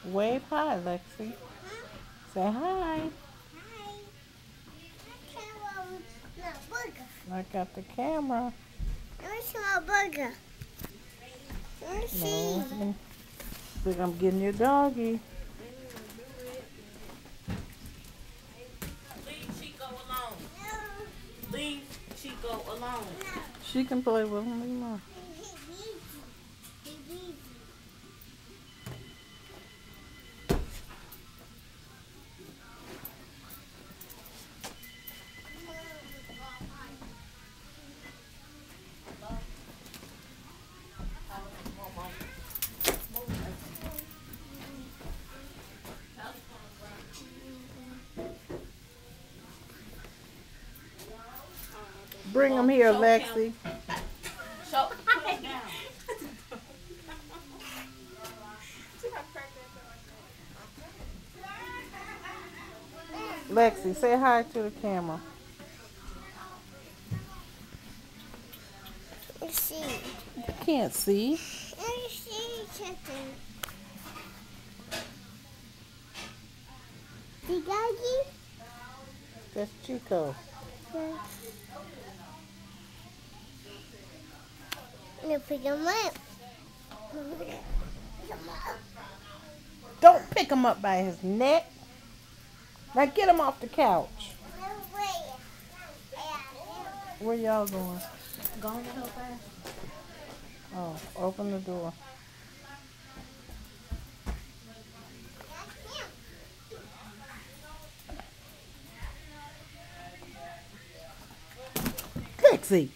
Wave hi, Lexi. Say hi. I got the camera. Where's my burger? No. Look, I'm getting your doggy. Leave Chico alone. Leave Chico alone. She can play with him. Leave him alone. Bring him here, Lexi. Show. Lexi, say hi to the camera. Let's see. You can't see. Let's see something. The doggy? That's Chico. Yeah. I'm gonna pick him up. Don't pick him up by his neck. Now get him off the couch. Where y'all going? Going to help her. Oh, open the door. Lexi.